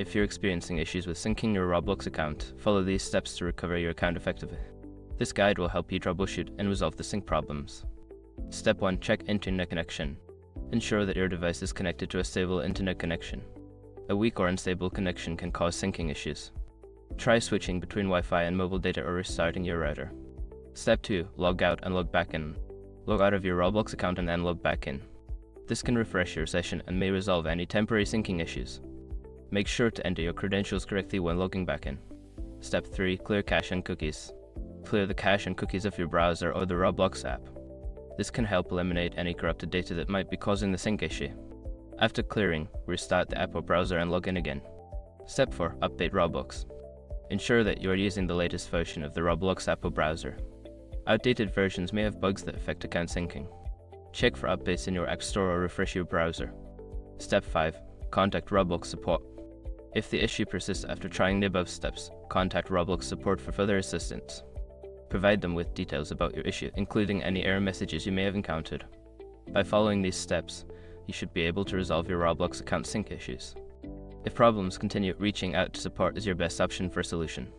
If you're experiencing issues with syncing your Roblox account, follow these steps to recover your account effectively. This guide will help you troubleshoot and resolve the sync problems. Step 1. Check internet connection. Ensure that your device is connected to a stable internet connection. A weak or unstable connection can cause syncing issues. Try switching between Wi-Fi and mobile data or restarting your router. Step 2. Log out and log back in. Log out of your Roblox account and then log back in. This can refresh your session and may resolve any temporary syncing issues. Make sure to enter your credentials correctly when logging back in. Step 3. Clear cache and cookies. Clear the cache and cookies of your browser or the Roblox app. This can help eliminate any corrupted data that might be causing the sync issue. After clearing, restart the app or browser and log in again. Step 4. Update Roblox. Ensure that you are using the latest version of the Roblox app or browser. Outdated versions may have bugs that affect account syncing. Check for updates in your App Store or refresh your browser. Step 5. Contact Roblox support. If the issue persists after trying the above steps, contact Roblox support for further assistance. Provide them with details about your issue, including any error messages you may have encountered. By following these steps, you should be able to resolve your Roblox account sync issues. If problems continue, reaching out to support is your best option for a solution.